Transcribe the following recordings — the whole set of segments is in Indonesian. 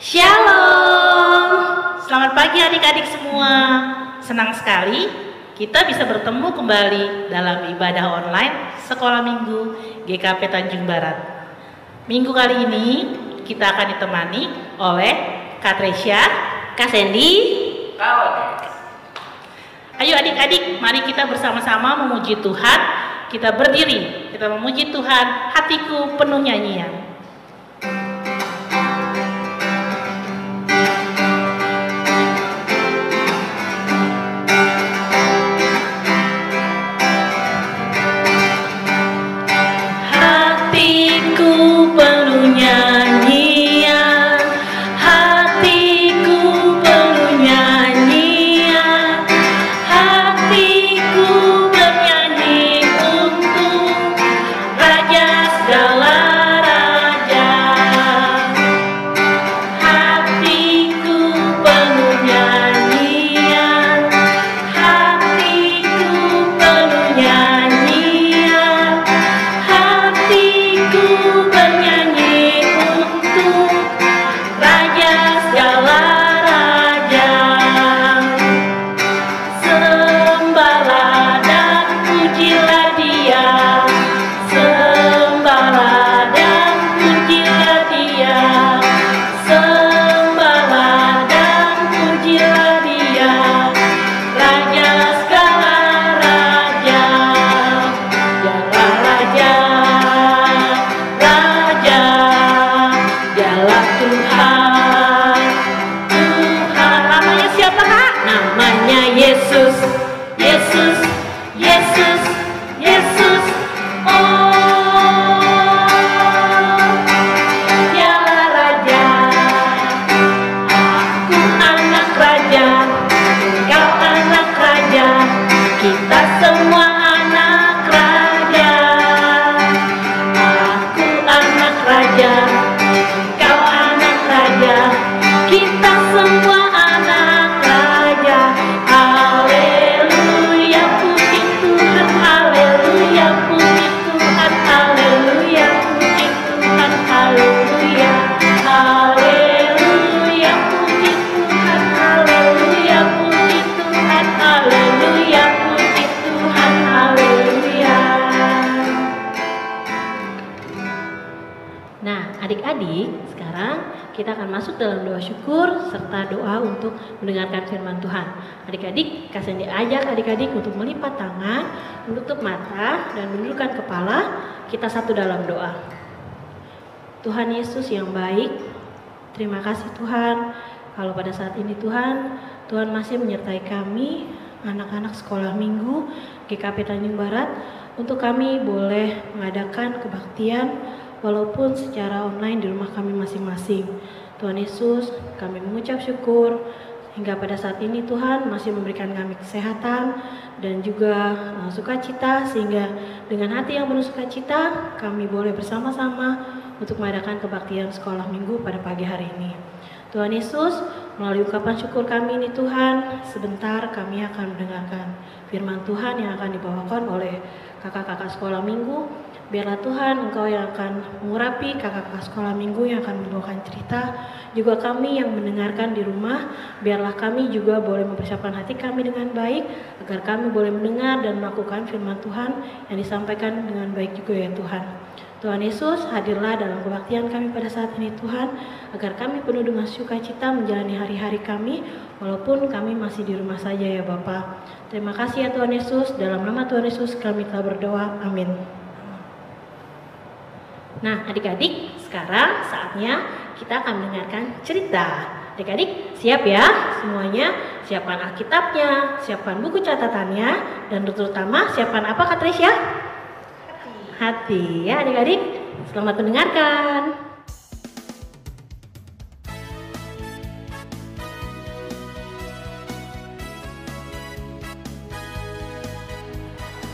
Shalom, selamat pagi adik-adik semua. Senang sekali kita bisa bertemu kembali dalam ibadah online Sekolah Minggu GKP Tanjung Barat. Minggu kali ini kita akan ditemani oleh Kak Tresya, Kak Sandy, Ayo adik-adik, mari kita bersama-sama memuji Tuhan. Kita berdiri, kita memuji Tuhan, hatiku penuh nyanyian. Adik-adik, sekarang kita akan masuk dalam doa syukur serta doa untuk mendengarkan firman Tuhan. Adik-adik, Kak Sandy ajak adik-adik untuk melipat tangan, menutup mata, dan menundukkan kepala. Kita satu dalam doa. Tuhan Yesus yang baik, terima kasih Tuhan. Kalau pada saat ini Tuhan masih menyertai kami, anak-anak sekolah minggu GKP Tanjung Barat, untuk kami boleh mengadakan kebaktian walaupun secara online di rumah kami masing-masing. Tuhan Yesus, kami mengucap syukur hingga pada saat ini Tuhan masih memberikan kami kesehatan dan juga sukacita, sehingga dengan hati yang penuh sukacita kami boleh bersama-sama untuk mengadakan kebaktian sekolah minggu pada pagi hari ini. Tuhan Yesus, melalui ucapan syukur kami ini Tuhan, sebentar kami akan mendengarkan firman Tuhan yang akan dibawakan oleh kakak-kakak sekolah minggu. Biarlah Tuhan Engkau yang akan mengurapi kakak-kakak sekolah minggu yang akan membawakan cerita. Juga kami yang mendengarkan di rumah, biarlah kami juga boleh mempersiapkan hati kami dengan baik, agar kami boleh mendengar dan melakukan firman Tuhan yang disampaikan dengan baik juga ya Tuhan. Tuhan Yesus, hadirlah dalam kebaktian kami pada saat ini Tuhan, agar kami penuh dengan sukacita menjalani hari-hari kami, walaupun kami masih di rumah saja ya Bapa. Terima kasih ya Tuhan Yesus, dalam nama Tuhan Yesus kami telah berdoa, amin. Nah adik-adik, sekarang saatnya kita akan mendengarkan cerita. Adik-adik siap ya semuanya? Siapkan Alkitabnya, siapkan buku catatannya, dan terutama siapkan apa Kak Tresya? Hati ya adik-adik. Selamat mendengarkan.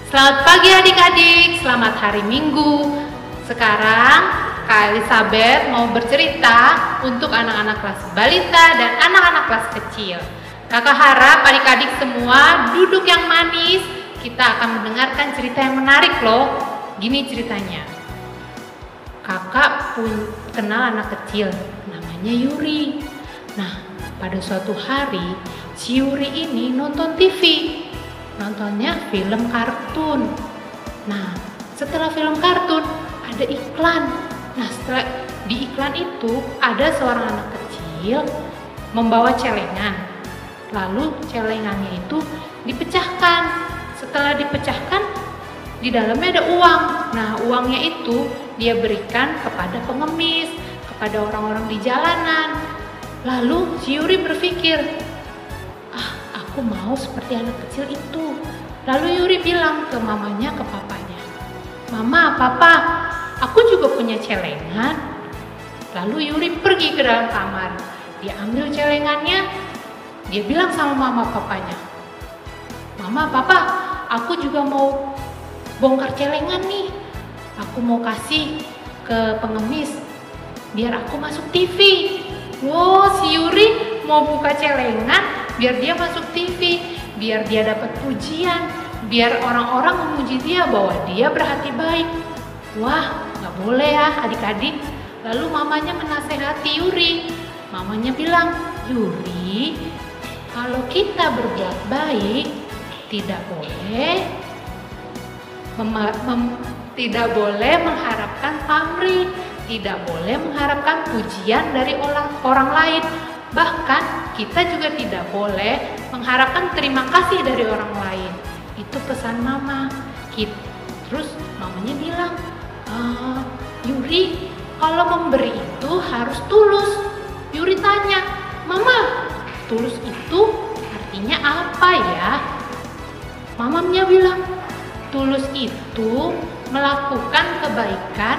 Selamat pagi adik-adik, selamat hari Minggu. Sekarang Kak Elizabeth mau bercerita untuk anak-anak kelas balita dan anak-anak kelas kecil. Kakak harap adik-adik semua duduk yang manis. Kita akan mendengarkan cerita yang menarik loh. Gini ceritanya. Kakak kenal anak kecil namanya namanya Yuri. Nah, pada suatu hari si Yuri ini nonton TV, nontonnya film kartun. Nah, setelah film kartun ada iklan. Nah, setelah di iklan itu ada seorang anak kecil membawa celengan. Lalu celengannya itu dipecahkan. Setelah dipecahkan, di dalamnya ada uang. Nah, uangnya itu dia berikan kepada pengemis, kepada orang-orang di jalanan. Lalu si Yuri berpikir, aku mau seperti anak kecil itu. Lalu Yuri bilang ke mamanya, ke papanya, "Mama, Papa, aku juga punya celengan." Lalu Yuri pergi ke dalam kamar. Dia ambil celengannya, dia bilang sama mama papanya, "Mama, Papa, aku juga mau bongkar celengan nih. Aku mau kasih ke pengemis biar aku masuk TV." Wow, si Yuri mau buka celengan biar dia masuk TV, biar dia dapat pujian, biar orang-orang memuji dia bahwa dia berhati baik. Wah, nggak boleh ya adik-adik. Lalu mamanya menasehati Yuri. Mamanya bilang, "Yuri, kalau kita berbuat baik, tidak boleh mengharapkan pamrih, tidak boleh mengharapkan pujian dari orang lain. Bahkan kita juga tidak boleh mengharapkan terima kasih dari orang lain." Itu pesan mama. Terus mamanya bilang, "Yuri, kalau memberi itu harus tulus." Yuri tanya, "Mama, tulus itu artinya apa ya?" Mamanya bilang, tulus itu melakukan kebaikan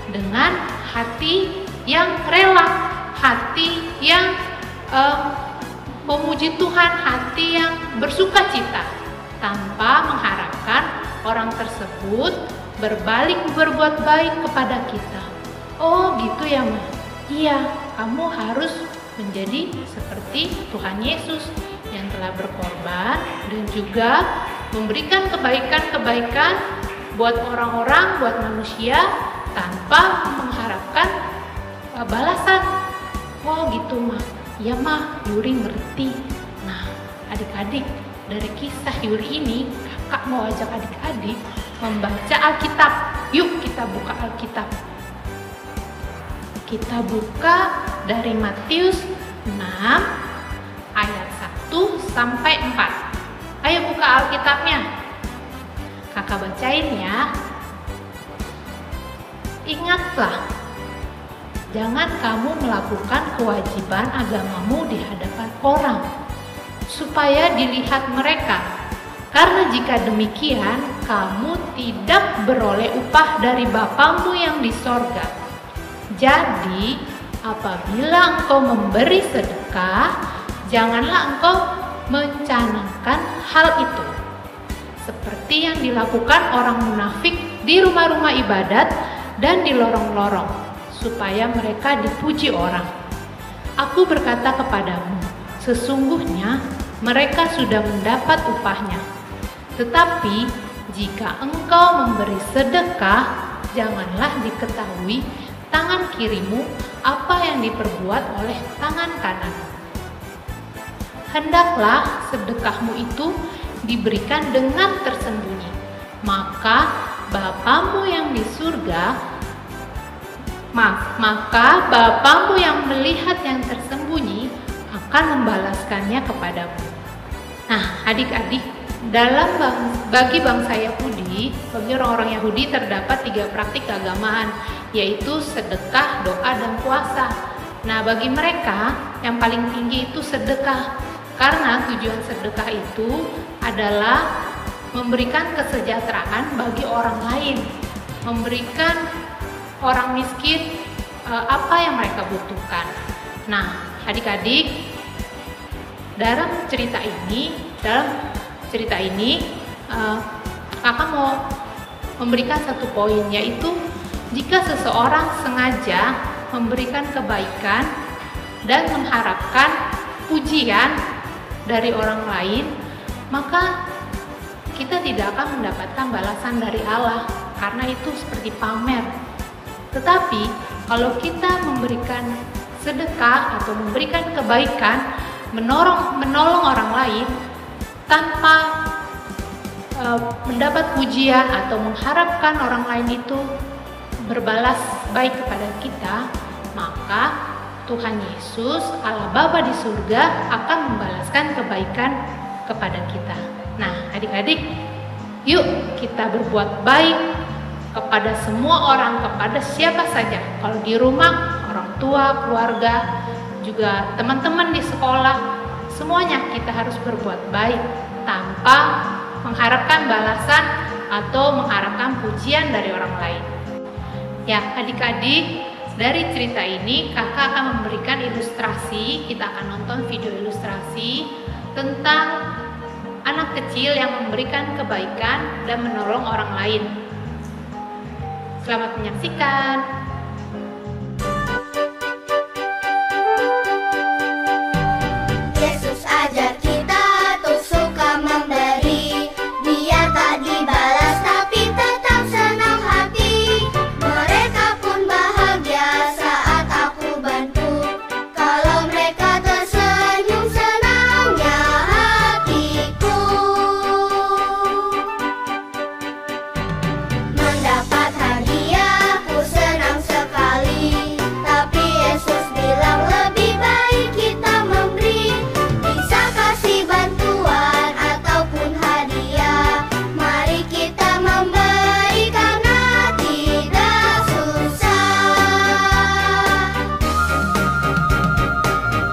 dengan hati yang rela, hati yang memuji Tuhan, hati yang bersuka cita, tanpa mengharapkan orang tersebut berbalik berbuat baik kepada kita. Oh gitu ya, Ma? Iya, kamu harus menjadi seperti Tuhan Yesus yang telah berkorban dan juga memberikan kebaikan-kebaikan buat orang-orang, buat manusia tanpa mengharapkan balasan. Oh gitu, Ma. Ya, Ma, Yuri ngerti. Nah, adik-adik, dari kisah Yuri ini, kakak mau ajak adik-adik membaca Alkitab. Yuk kita buka Alkitab. Kita buka dari Matius 6 ayat 1 sampai 4. Ayo buka Alkitabnya. Kakak bacain ya. "Ingatlah, jangan kamu melakukan kewajiban agamamu di hadapan orang, supaya dilihat mereka. Karena jika demikian, kamu tidak beroleh upah dari Bapamu yang di sorga. Jadi, apabila engkau memberi sedekah, janganlah engkau mencanangkan hal itu, seperti yang dilakukan orang munafik di rumah-rumah ibadat dan di lorong-lorong, supaya mereka dipuji orang. Aku berkata kepadamu, sesungguhnya mereka sudah mendapat upahnya. Tetapi jika engkau memberi sedekah, janganlah diketahui tangan kirimu apa yang diperbuat oleh tangan kanan. Hendaklah sedekahmu itu diberikan dengan tersembunyi, maka Bapamu yang di surga, maka Bapamu yang melihat yang tersembunyi akan membalaskannya kepadamu. Nah, adik-adik, bagi bangsa Yahudi, bagi orang-orang Yahudi terdapat 3 praktik keagamaan, yaitu sedekah, doa, dan puasa. Nah, bagi mereka yang paling tinggi itu sedekah, karena tujuan sedekah itu adalah memberikan kesejahteraan bagi orang lain, memberikan orang miskin apa yang mereka butuhkan. Nah, adik-adik, dalam cerita ini kakak mau memberikan satu poin, yaitu jika seseorang sengaja memberikan kebaikan dan mengharapkan pujian dari orang lain, maka kita tidak akan mendapatkan balasan dari Allah, karena itu seperti pamer. Tetapi kalau kita memberikan sedekah atau memberikan kebaikan, menolong orang lain tanpa mendapat pujian atau mengharapkan orang lain itu berbalas baik kepada kita, maka Tuhan Yesus, Allah Bapa di surga akan membalaskan kebaikan kepada kita. Nah, adik-adik, yuk kita berbuat baik kepada semua orang, kepada siapa saja. Kalau di rumah, orang tua, keluarga, juga teman-teman di sekolah, semuanya kita harus berbuat baik tanpa mengharapkan balasan atau mengharapkan pujian dari orang lain. Ya, adik-adik, dari cerita ini kakak akan memberikan ilustrasi. Kita akan nonton video ilustrasi tentang anak kecil yang memberikan kebaikan dan menolong orang lain. Selamat menyaksikan. Yesus ajar kita untuk suka memberi, biar tak dibalas tapi tetap senang hati. Mereka pun bahagia saat aku bantu, kalau mereka tersenyum senangnya hatiku. Mendapat hadiah ku senang sekali, tapi Yesus bilang lebih baik kita memberi. Bisa kasih bantuan ataupun hadiah, mari kita memberi karena tidak susah.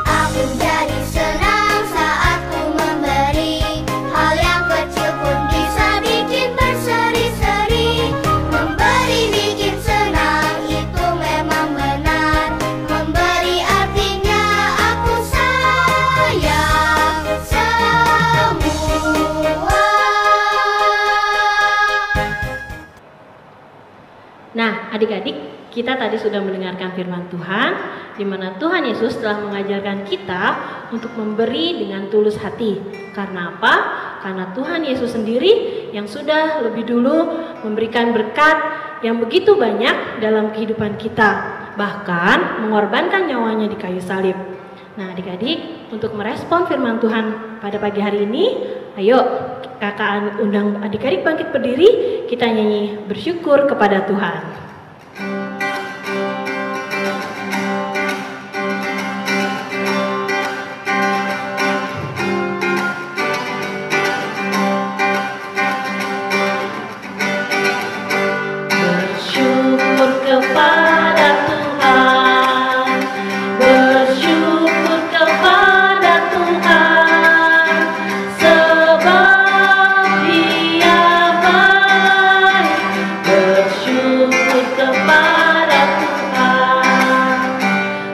Aku jadi senang saat ku memberi, hal yang kecil pun bisa bikin berseri-seri. Memberi bikin senang, itu memang benar. Memberi artinya aku sayang semua. Nah, adik-adik, kita tadi sudah mendengarkan firman Tuhan, di mana Tuhan Yesus telah mengajarkan kita untuk memberi dengan tulus hati. Karena apa? Karena Tuhan Yesus sendiri yang sudah lebih dulu memberikan berkat yang begitu banyak dalam kehidupan kita, bahkan mengorbankan nyawanya di kayu salib. Nah, adik-adik, untuk merespon firman Tuhan pada pagi hari ini, ayo kakak undang adik-adik bangkit berdiri, kita nyanyi bersyukur kepada Tuhan. Bersyukur kepada Tuhan, bersyukur kepada Tuhan, sebab Dia baik. Bersyukur kepada Tuhan,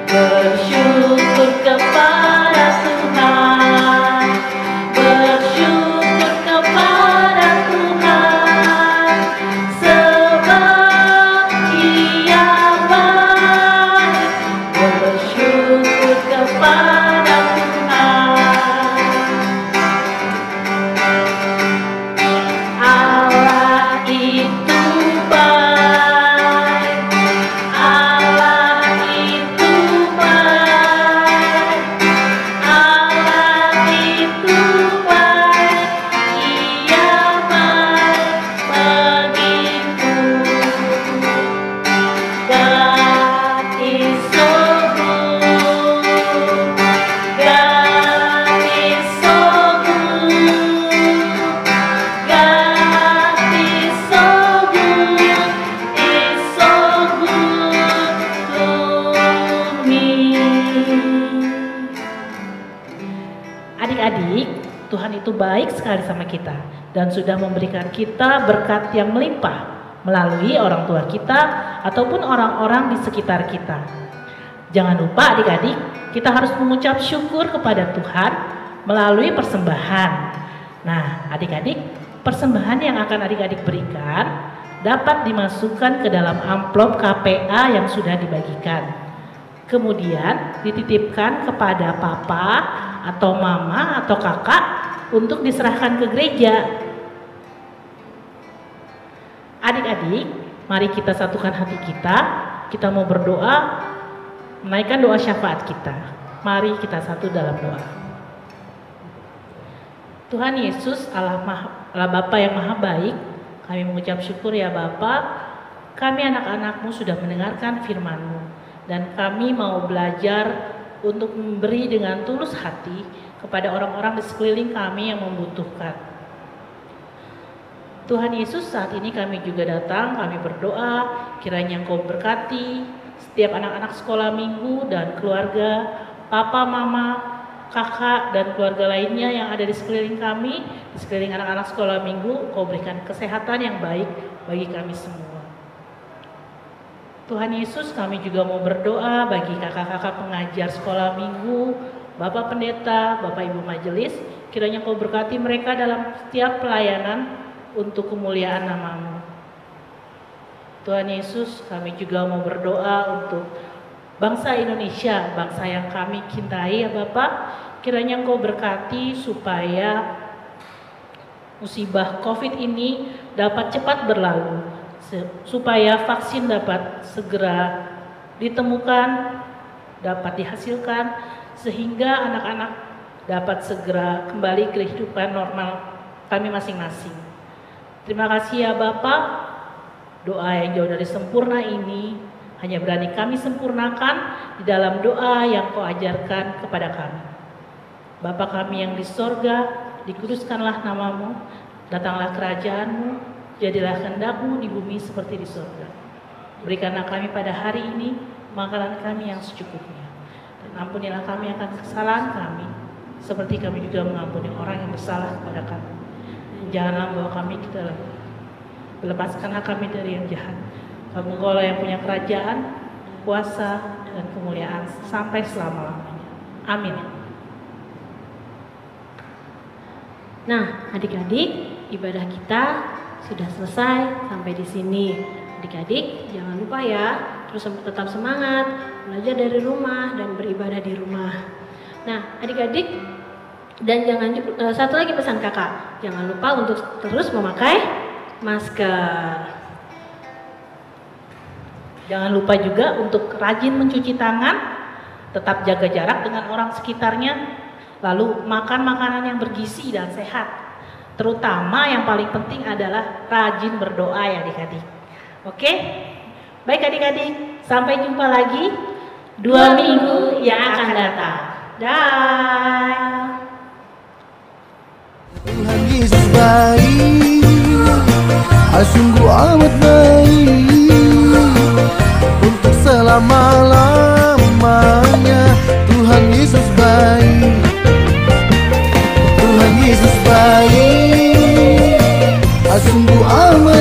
bersyukur kepada Tuhan, bersyukur kepada Tuhan, sebab Dia baik. Bersyukur kepada Tuhan. Allah itu baik, Allah itu baik, Allah itu baik, Ia baik bagiku. God is so good, God is so good, God is so good, is so good to me. Adik-adik, Tuhan itu baik sekali sama kita dan sudah memberikan kita berkat yang melimpah melalui orang tua kita ataupun orang-orang di sekitar kita. Jangan lupa adik-adik, kita harus mengucap syukur kepada Tuhan melalui persembahan. Nah, adik-adik, persembahan yang akan adik-adik berikan dapat dimasukkan ke dalam amplop KPA yang sudah dibagikan. Kemudian dititipkan kepada papa atau mama atau kakak untuk diserahkan ke gereja. Adik-adik, mari kita satukan hati kita. Kita mau berdoa menaikkan doa syafaat kita. Mari kita satu dalam doa. Tuhan Yesus, Allah Bapa yang Maha Baik, kami mengucap syukur ya Bapa, kami anak-anak-Mu sudah mendengarkan firman-Mu, dan kami mau belajar untuk memberi dengan tulus hati kepada orang-orang di sekeliling kami yang membutuhkan. Tuhan Yesus, saat ini kami juga datang, kami berdoa, kiranya Engkau berkati setiap anak-anak sekolah minggu dan keluarga, papa, mama, kakak, dan keluarga lainnya yang ada di sekeliling kami, di sekeliling anak-anak sekolah minggu. Kau berikan kesehatan yang baik bagi kami semua. Tuhan Yesus, kami juga mau berdoa bagi kakak-kakak pengajar sekolah minggu, Bapak Pendeta, Bapak Ibu Majelis, kiranya Kau berkati mereka dalam setiap pelayanan untuk kemuliaan nama-Mu. Tuhan Yesus, kami juga mau berdoa untuk bangsa Indonesia, bangsa yang kami cintai ya Bapak, kiranya Engkau berkati supaya musibah COVID ini dapat cepat berlalu, supaya vaksin dapat segera ditemukan, dapat dihasilkan, sehingga anak-anak dapat segera kembali ke kehidupan normal kami masing-masing. Terima kasih ya Bapak, doa yang jauh dari sempurna ini hanya berani kami sempurnakan di dalam doa yang Kau ajarkan kepada kami. Bapa kami yang di sorga, dikuduskanlah nama-Mu, datanglah kerajaan-Mu, jadilah kehendak-Mu di bumi seperti di sorga. Berikanlah kami pada hari ini makanan kami yang secukupnya, dan ampunilah kami akan kesalahan kami, seperti kami juga mengampuni orang yang bersalah kepada kami. Dan janganlah membawa kami ke dalam, lepaskanlah kami dari yang jahat. Kamu Engkaulah yang punya kerajaan, kuasa, dan kemuliaan sampai selama-lamanya. Amin. Nah, adik-adik, ibadah kita sudah selesai sampai di sini. Adik-adik, jangan lupa ya, terus tetap semangat, belajar dari rumah dan beribadah di rumah. Nah, adik-adik, dan satu lagi pesan kakak, jangan lupa untuk terus memakai masker. Jangan lupa juga untuk rajin mencuci tangan, tetap jaga jarak dengan orang sekitarnya, lalu makan makanan yang bergizi dan sehat. Terutama yang paling penting adalah rajin berdoa ya adik-adik. Oke? Baik adik-adik, sampai jumpa lagi 2 minggu yang akan datang. Dah. Tuhan Yesus baik, sungguh amat baik, untuk selama-lamanya. Tuhan Yesus baik, Tuhan Yesus baik, sungguh amat